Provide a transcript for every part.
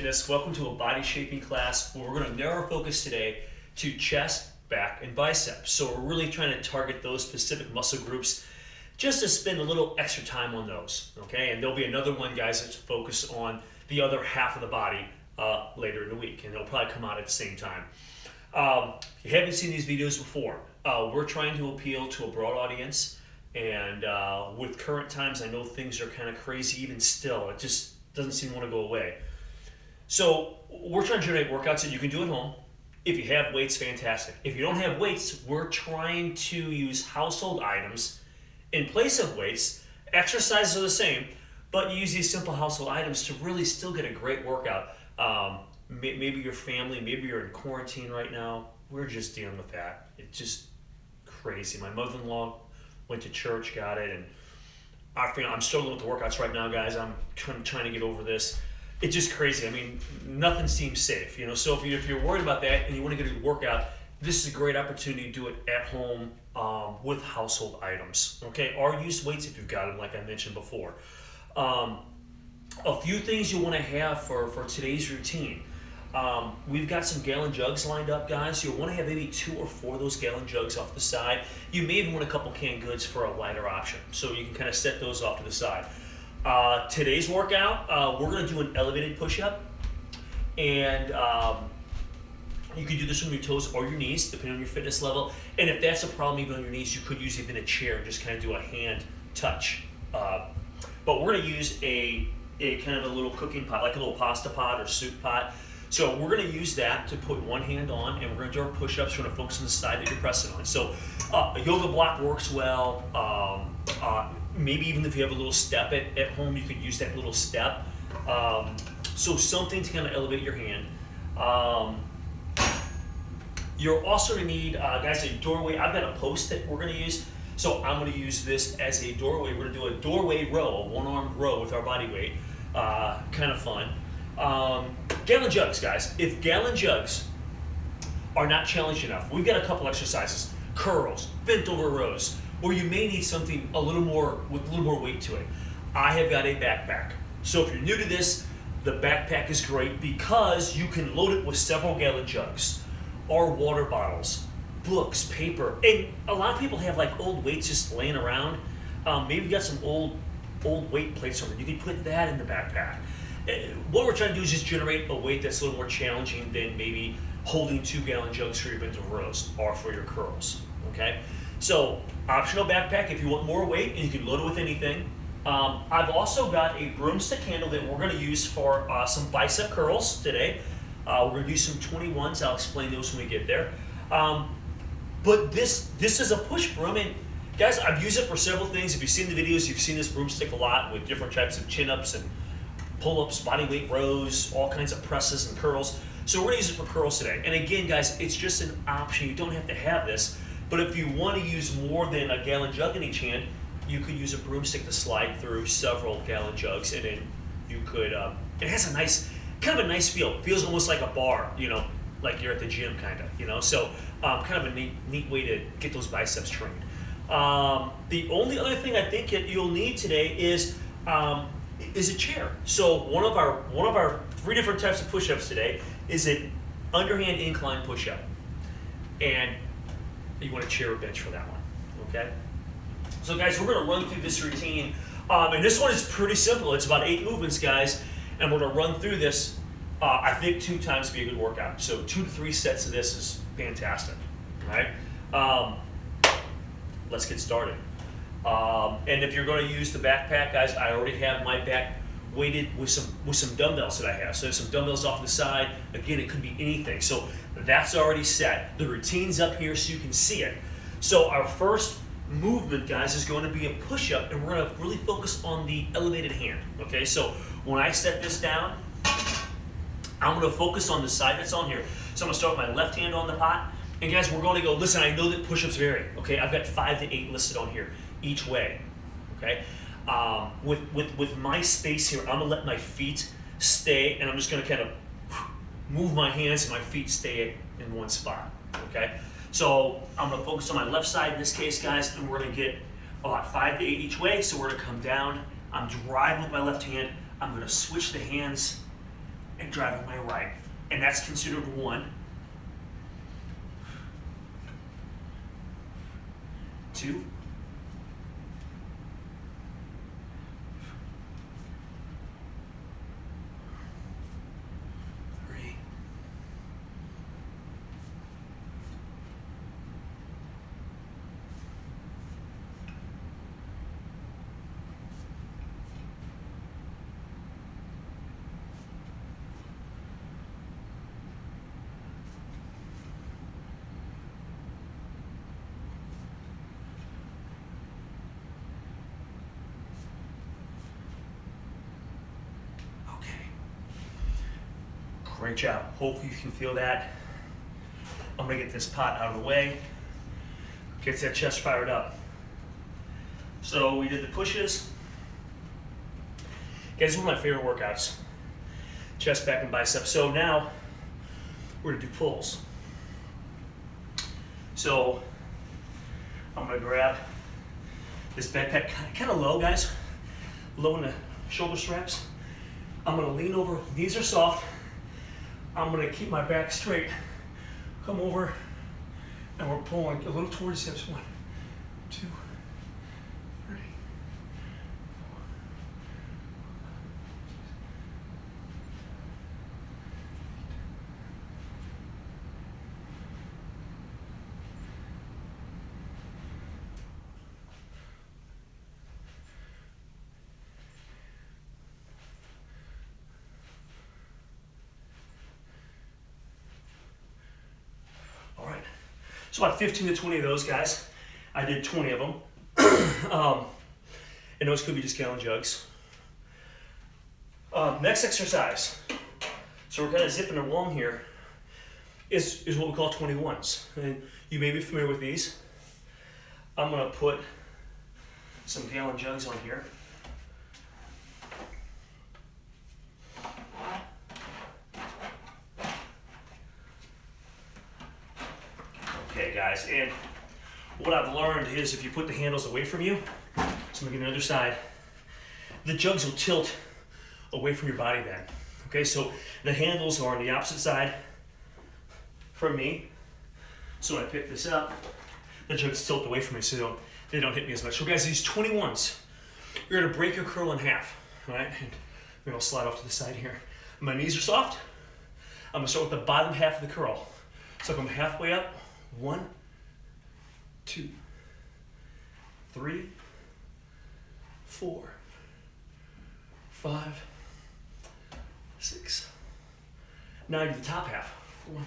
Fitness. Welcome to a body shaping class where we're going to narrow our focus today to chest, back, and biceps. So we're really trying to target those specific muscle groups just to spend a little extra time on those, okay? And there'll be another one, guys, that's focused on the other half of the body later in the week, and they'll probably come out at the same time. If you haven't seen these videos before, we're trying to appeal to a broad audience, and with current times, I know things are kind of crazy even still. It just doesn't seem to want to go away. So we're trying to generate workouts that you can do at home. If you have weights, fantastic. If you don't have weights, we're trying to use household items in place of weights. Exercises are the same, but you use these simple household items to really still get a great workout. Maybe your family, maybe you're in quarantine right now. We're just dealing with that. It's just crazy. My mother-in-law went to church, got it, and I'm struggling with the workouts right now, guys. I'm trying to get over this. It's just crazy. I mean, nothing seems safe, you know. So if you're worried about that and you want to get a good workout, this is a great opportunity to do it at home with household items, okay? Or use weights if you've got them, like I mentioned before. A few things you want to have for today's routine. We've got some gallon jugs lined up, guys. You'll want to have maybe 2 or 4 of those gallon jugs off the side. You may even want a couple canned goods for a lighter option, so you can kind of set those off to the side. Today's workout, we're going to do an elevated push-up, and you can do this from your toes or your knees, depending on your fitness level. And if that's a problem, even on your knees, you could use even a chair and just kind of do a hand touch. But we're going to use a kind of a little cooking pot, like a little pasta pot or soup pot. So we're going to use that to put one hand on, and we're going to do our push-ups. We're going to focus on the side that you're pressing on. So a yoga block works well. Maybe even if you have a little step at home, you could use that little step. So something to kind of elevate your hand. You're also going to need, guys, a doorway. I've got a post that we're going to use. So I'm going to use this as a doorway. We're going to do a doorway row, a one-armed row with our body weight. Kind of fun. Gallon jugs, guys. If gallon jugs are not challenged enough, we've got a couple exercises. Curls, bent over rows, or you may need something a little more with a little more weight to it. I have got a backpack. So if you're new to this, the backpack is great because you can load it with several gallon jugs or water bottles, books, paper. And a lot of people have like old weights just laying around. Maybe you've got some old weight plates or something. You can put that in the backpack. What we're trying to do is just generate a weight that's a little more challenging than maybe holding 2 gallon jugs for your bent over rows or for your curls, okay? So optional backpack if you want more weight, and you can load it with anything. I've also got a broomstick handle that we're going to use for some bicep curls today. We're going to do some 21s. I'll explain those when we get there. But this is a push broom, and guys, I've used it for several things. If you've seen the videos, you've seen this broomstick a lot with different types of chin-ups and pull-ups, body weight rows, all kinds of presses and curls. So we're going to use it for curls today. And again, guys, it's just an option. You don't have to have this. But if you want to use more than a gallon jug in each hand, you could use a broomstick to slide through several gallon jugs, and then you could, it has a nice, kind of a nice feel. It feels almost like a bar, you know, like you're at the gym kind of, you know. So kind of a neat way to get those biceps trained. The only other thing I think that you'll need today is a chair. So one of our 3 different types of push-ups today is an underhand incline push-up, and you want a chair or bench for that one, okay? So guys, we're going to run through this routine, and this one is pretty simple. It's about 8 movements, guys, and we're going to run through this. I think 2 times would be a good workout. So 2 to 3 sets of this is fantastic, all right? Let's get started. And if you're going to use the backpack, guys, I already have my back weighted with some dumbbells that I have. So there's some dumbbells off the side. Again, it could be anything. So that's already set. The routine's up here so you can see it. So our first movement, guys, is going to be a push-up, and we're going to really focus on the elevated hand. Okay, so when I set this down, I'm going to focus on the side that's on here. So I'm going to start with my left hand on the pot. And guys, we're going to go, listen, I know that push-ups vary. Okay, I've got 5 to 8 listed on here each way. Okay, with my space here, I'm gonna let my feet stay, and I'm just gonna kind of move my hands and my feet stay in one spot. Okay, so I'm gonna focus on my left side in this case, guys, and we're gonna get about 5 to 8 each way. So we're gonna come down. I'm driving with my left hand. I'm gonna switch the hands and driving my right. And that's considered 1, 2, 3, 4. Okay. Great job. Hopefully you can feel that. I'm gonna get this pot out of the way. Gets that chest fired up. So we did the pushes. Guys, this is one of my favorite workouts. Chest, back, and bicep. So now we're gonna do pulls. So I'm gonna grab this backpack kind of low, guys. Low in the shoulder straps. I'm gonna lean over, knees are soft. I'm gonna keep my back straight. Come over, and we're pulling a little towards the hips. 1, 2, 3, 4. All right. So about 15 to 20 of those, guys. I did 20 of them. And those could be just gallon jugs. Next exercise. So we're kind of zipping along here. Is what we call 21s. And you may be familiar with these. I'm gonna put some gallon jugs on here. Okay, guys, and what I've learned is if you put the handles away from you, so I'm gonna get on the other side, the jugs will tilt away from your body then. Okay, so the handles are on the opposite side from me. So when I pick this up, the jugs tilt away from me so they don't hit me as much. So guys, these 21s, you're gonna break your curl in half, all right? And maybe I'll slide off to the side here. My knees are soft. I'm gonna start with the bottom half of the curl. So I'm halfway up. 1, 2, 3, 4, 5, 6. Now I do the top half. 1,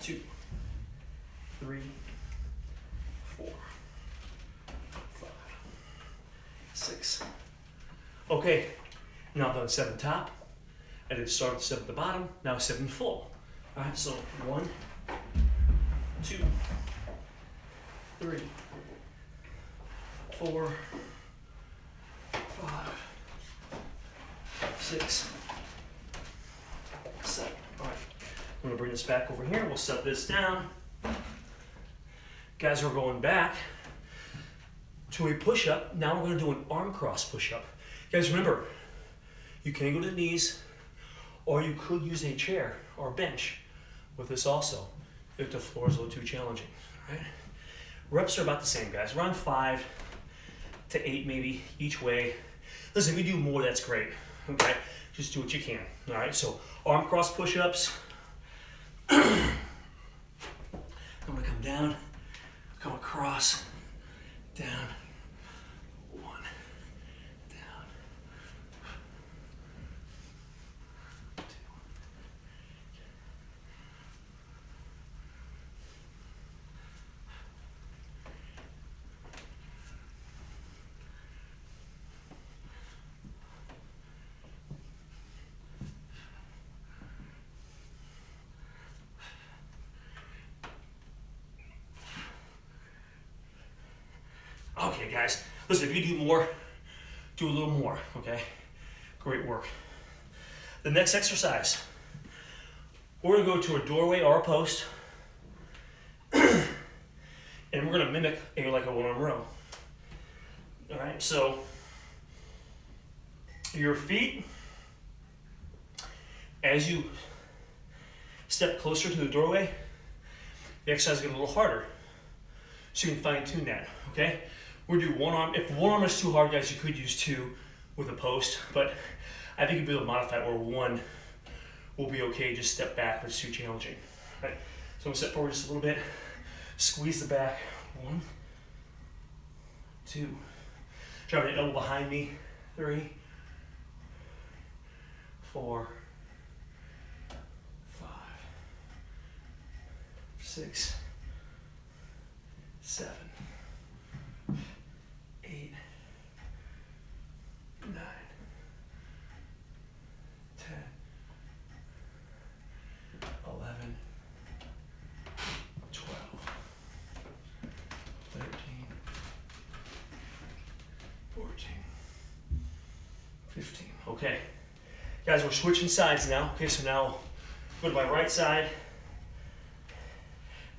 2, 3, 4, 5, 6. Okay, now I've done 7 top. I did start with 7 at the bottom, now 7 full. All right, so 1, 2, 3, 4, 5, 6, 7. All right, I'm gonna bring this back over here. We'll set this down. Guys, we're going back to a push-up. Now we're gonna do an arm cross push-up. Guys, remember, you can go to the knees, or you could use a chair or a bench with this also, if the floor is a little too challenging, all right? Reps are about the same, guys. Around 5 to 8 maybe each way. Listen, if you do more, that's great, okay? Just do what you can, all right? So arm cross push-ups. I'm gonna come down, come across, down, 1, down, 2. Okay, guys, listen, if you do more, do a little more, okay? Great work. The next exercise, we're gonna go to a doorway or a post, and we're gonna mimic like a one-arm row. All right, so your feet As you step closer to the doorway, the exercise gets a little harder. So you can fine tune that, okay? We're gonna do one arm. If one arm is too hard, guys, you could use two with a post, but I think you'll be able to modify it where one will be okay. Just step back if it's too challenging, right? So I'm gonna step forward just a little bit, squeeze the back, 1, 2, drop an elbow behind me, 3, 4, 5, 6, 7, 8, 9, 10, 11, 12, 13, 14, 15. Okay. Guys, we're switching sides now. Okay, so now go to my right side.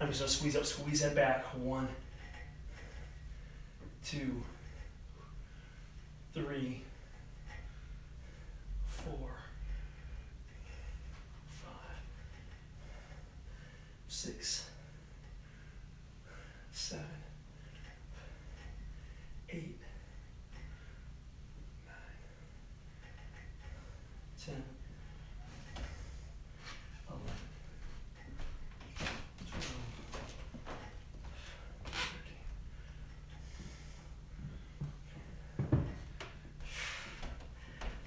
I'm just gonna squeeze up, squeeze that back. 1, 2, 3, 4, 5, 6, 7, 8, 9, 10, 11, 12, 13.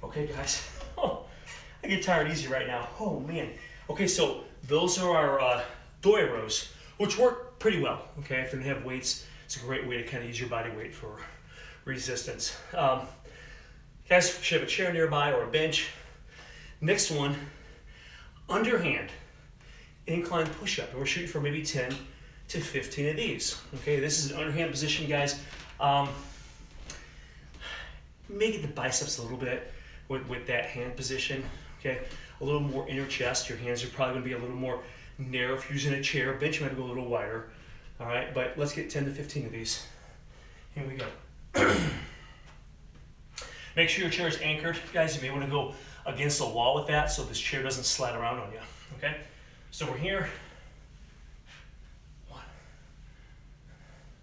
Okay, guys. Oh, I get tired easy right now. Oh, man. Okay, so those are our doorway rows, which work pretty well. Okay, if you don't have weights, it's a great way to kind of use your body weight for resistance. Guys, you should have a chair nearby or a bench. Next one, underhand incline push-up. And we're shooting for maybe 10 to 15 of these. Okay, this is an underhand position, guys. Make it the biceps a little bit with that hand position. Okay, a little more inner chest. Your hands are probably going to be a little more narrow if you're using a chair. Bench might go a little wider. All right, but let's get 10 to 15 of these. Here we go. Make sure your chair is anchored. Guys, you may want to go against the wall with that so this chair doesn't slide around on you. Okay, so we're here. 1,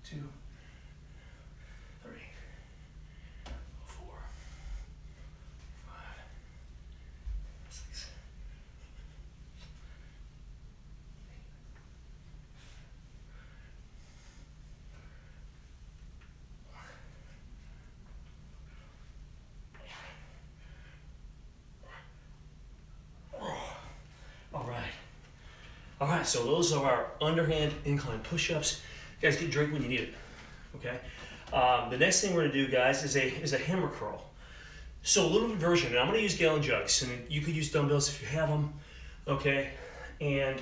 2, 3, 4, 5, 6, 8. All right, so those are our underhand incline push-ups. You guys, get a drink when you need it, okay? The next thing we're gonna do, guys, is a hammer curl. So a little inversion, and I'm gonna use gallon jugs, and you could use dumbbells if you have them, okay? And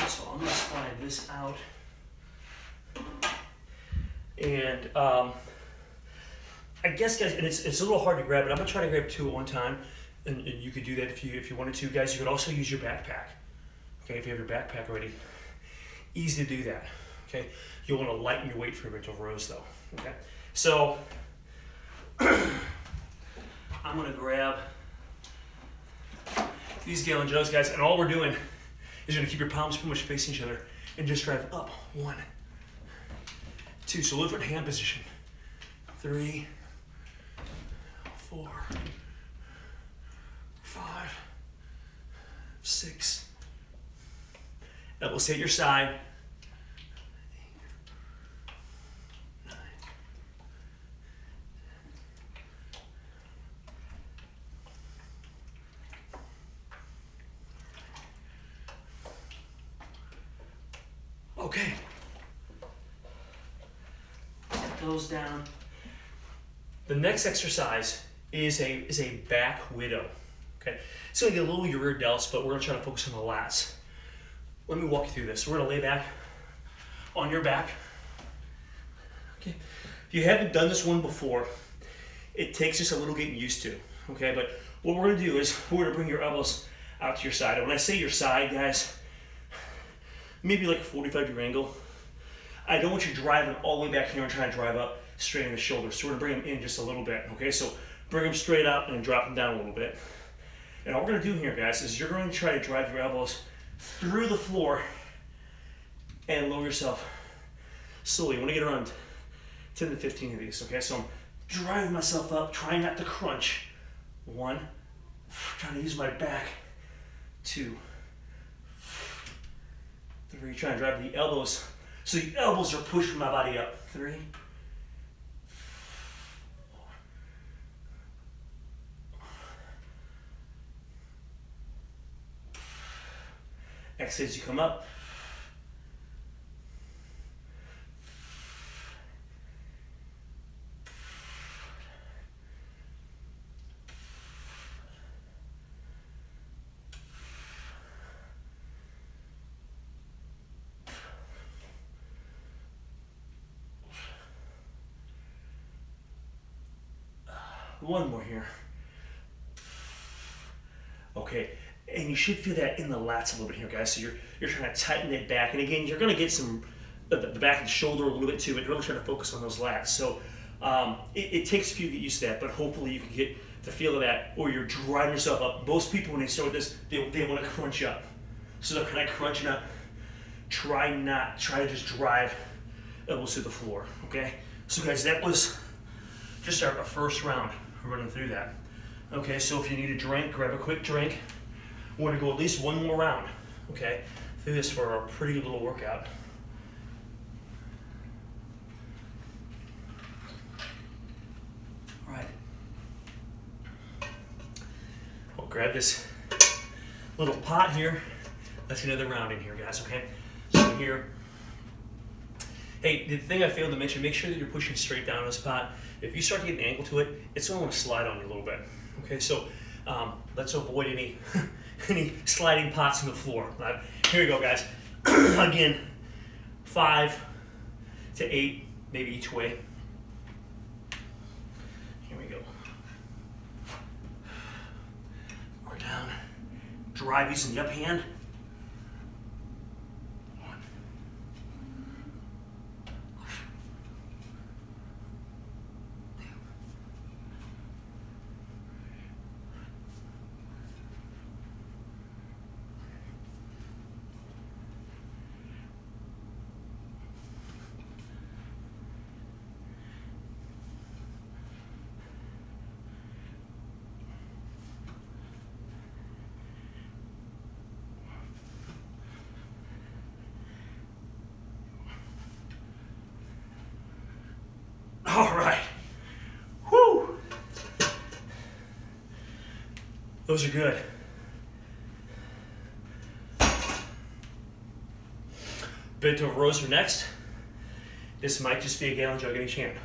so I'm gonna slide this out. And I guess, guys, and it's a little hard to grab, but I'm gonna try to grab 2 at one time. And you could do that if you wanted to, guys. You could also use your backpack. Okay, if you have your backpack already, easy to do that. Okay, you'll want to lighten your weight for your mental rows, though. Okay, so I'm gonna grab these gallon jugs, guys, and all we're doing is you're gonna keep your palms pretty much facing each other and just drive up. 1, 2. So look for hand position. 3, 4, 5, 6. Elbows stay at your side. 8, 9. Okay. Set those down. The next exercise is a back widow. Okay, it's gonna get a little your rear delts, but we're gonna try to focus on the lats. Let me walk you through this. So we're gonna lay back on your back. Okay, if you haven't done this one before, it takes just a little getting used to. Okay, but what we're gonna do is we're gonna bring your elbows out to your side. And when I say your side, guys, maybe like a 45-degree angle. I don't want you driving all the way back here and trying to drive up straight in the shoulders. So we're gonna bring them in just a little bit. Okay, so bring them straight up and drop them down a little bit. And all we're gonna do here, guys, is you're going to try to drive your elbows through the floor and lower yourself slowly. I want to get around 10 to 15 of these, okay? So I'm driving myself up, trying not to crunch. 1, trying to use my back. 2, 3, trying to drive the elbows. So the elbows are pushing my body up. 3, 4. Exhale as you come up. One more here. Okay, and you should feel that in the lats a little bit here, guys. So you're trying to tighten it back, and again, you're going to get some the back of the shoulder a little bit too, but you're really trying to focus on those lats. So it takes a few to get used to that, but hopefully you can get the feel of that, or you're driving yourself up. Most people, when they start with this, they want to crunch up. So they're kind of crunching up. Try to just drive elbows to the floor, okay? So guys, that was just our first round. We're running through that. Okay, so if you need a drink, grab a quick drink. We're gonna go at least one more round, okay? Through this for a pretty little workout. All right. We'll grab this little pot here. Let's get another round in here, guys, okay? So here, hey, the thing I failed to mention, make sure that you're pushing straight down this pot. If you start to get an angle to it, it's going to want to slide on you a little bit. Okay, so let's avoid any any sliding pots on the floor. Right? Here we go, guys. Again, 5 to 8, maybe each way. Here we go. We're down. Drive using the up hand. All right. Whew. Those are good. Bent over rows are next. This might just be a gallon jug in each hand.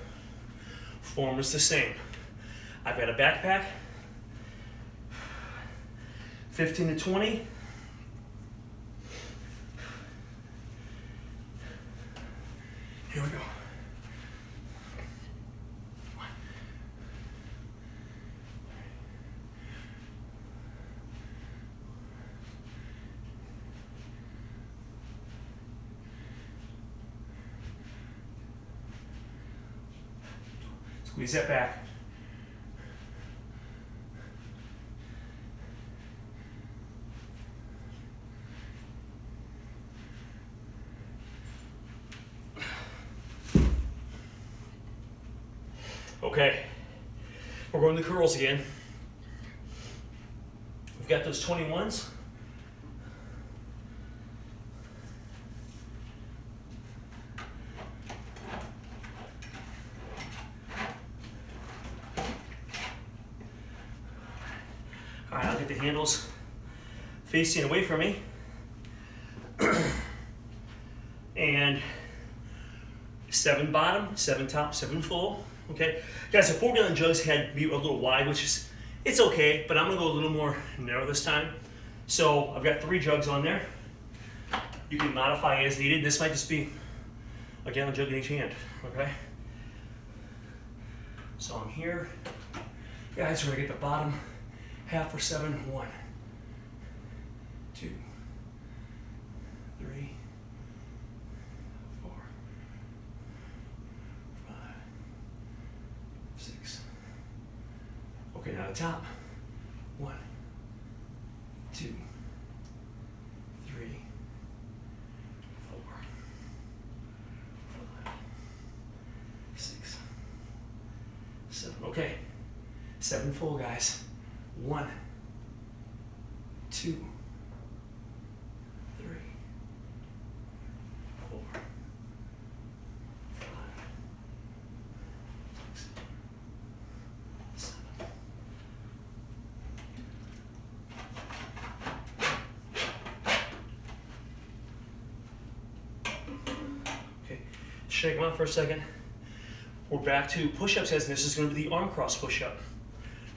Form is the same. I've got a backpack, 15 to 20. Here we go. Squeeze that back. Okay, we're going to curls again. We've got those 21s. All right, I'll get the handles facing away from me. And 7 bottom, 7 top, 7 full. Okay, guys, the 4-gallon jugs had be a little wide, which is, it's okay, but I'm gonna go a little more narrow this time. So I've got 3 jugs on there. You can modify as needed. This might just be a gallon jug in each hand, okay? So I'm here. Guys, we're gonna get the bottom half for 7. 1, 2, 3, 4, 5, 6. Okay, now the top. 1, 7 full, guys. 1, 2, 3, 4, 5, 6, 7. Okay, shake them out for a second. We're back to push-ups, guys, and this is going to be the arm cross push-up.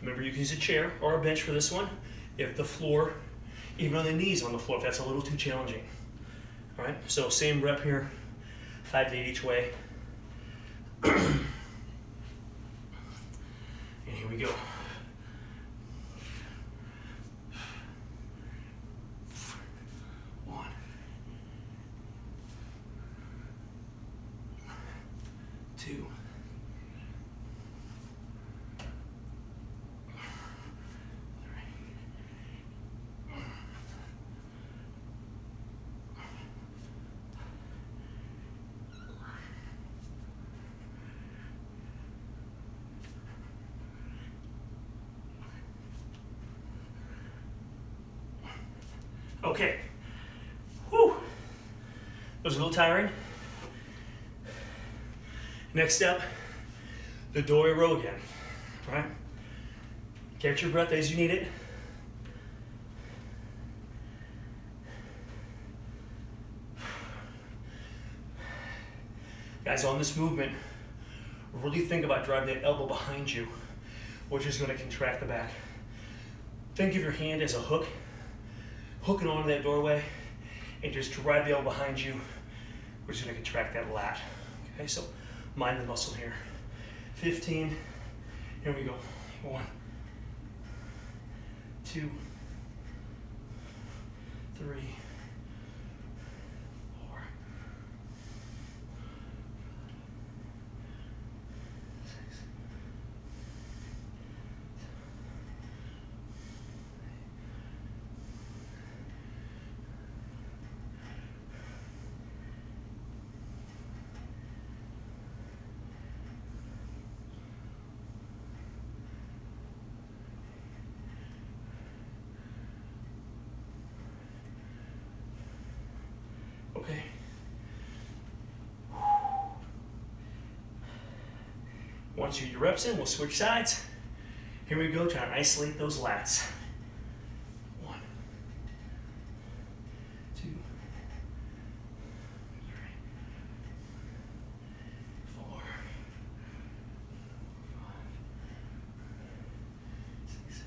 Remember, you can use a chair or a bench for this one. If the floor, even on the knees on the floor, if that's a little too challenging. All right, so same rep here, 5 to 8 each way. And here we go. One, 2, okay. Whew. That was a little tiring. Next step, the doorway row again. All right? Catch your breath as you need it. Guys, on this movement, really think about driving that elbow behind you, which is going to contract the back. Think of your hand as a hook, hooking onto that doorway, and just drive the elbow behind you, which is going to contract that lat. Okay, so mind the muscle here. 15, here we go. 1, 2, 3, 4, 6, okay. Once you get your reps in, we'll switch sides. Here we go, trying to isolate those lats. 1, 2, 3, 4, 5, 6, 7.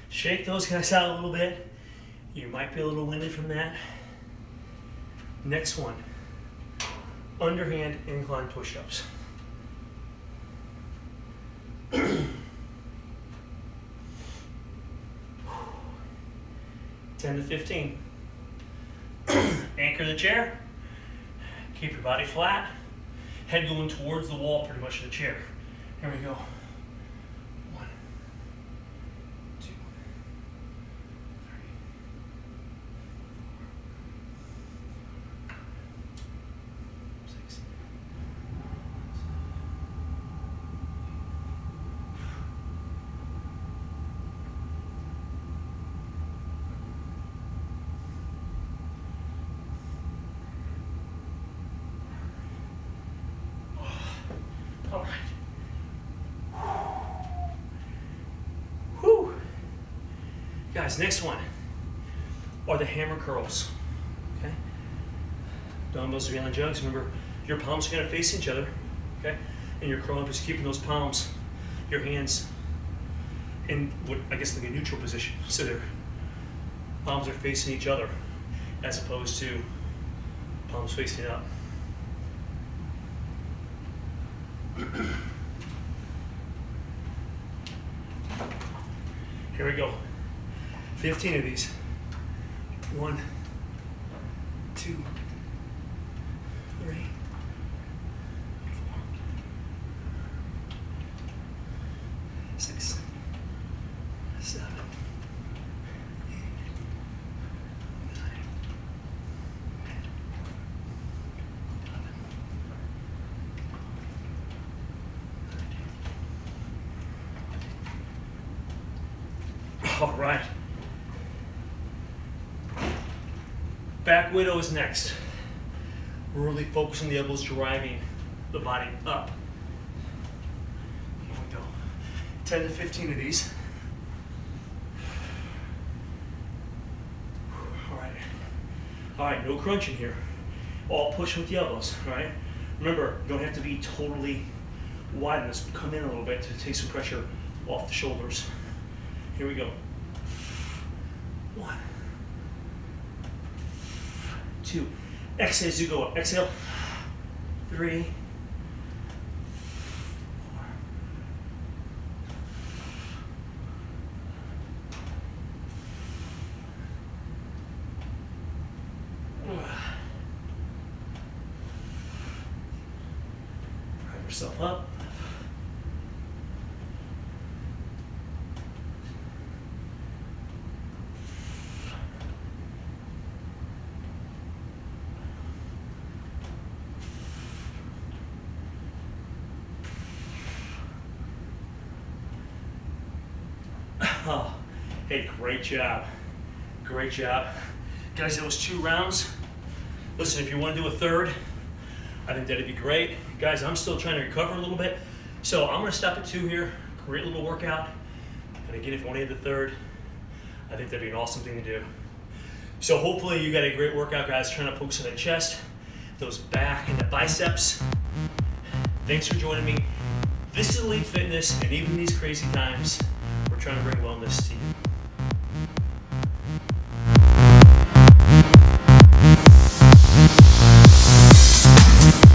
Shake those guys out a little bit. You might be a little winded from that. Next one, underhand incline push-ups. 10 to 15. Anchor the chair. Keep your body flat. Head going towards the wall pretty much of the chair. Here we go. 1, 2, 3, 4, 6, 7. All right. Whew. Guys, next one are the hammer curls. Okay. Dumbbells are on jugs. Remember, your palms are going to face each other. Okay. And you're curling, just keeping those palms, your hands in what I guess like a neutral position. So their palms are facing each other, as opposed to palms facing up. Here we go. 15 of these. 1, 2, 3, 4, 6, 7, 8, 9, 11, 13. All right. Back widow is next. We're really focusing the elbows, driving the body up. Here we go. 10 to 15 of these. All right, no crunching here. All push with the elbows, all right? Remember, you don't have to be totally wide in this. Come in a little bit to take some pressure off the shoulders. Here we go. 1, 2. Exhale as you go up. Exhale. 3, 4. Drive yourself up. Oh, hey, great job. Great job. Guys, that was 2 rounds. Listen, if you want to do a third, I think that'd be great. Guys, I'm still trying to recover a little bit, so I'm going to stop at 2 here. Great little workout. And again, if you want to hit the third, I think that'd be an awesome thing to do. So hopefully you got a great workout, guys, trying to focus on the chest, those back and the biceps. Thanks for joining me. This is Elite Fitness, and even these crazy times, we're trying to bring wellness to you.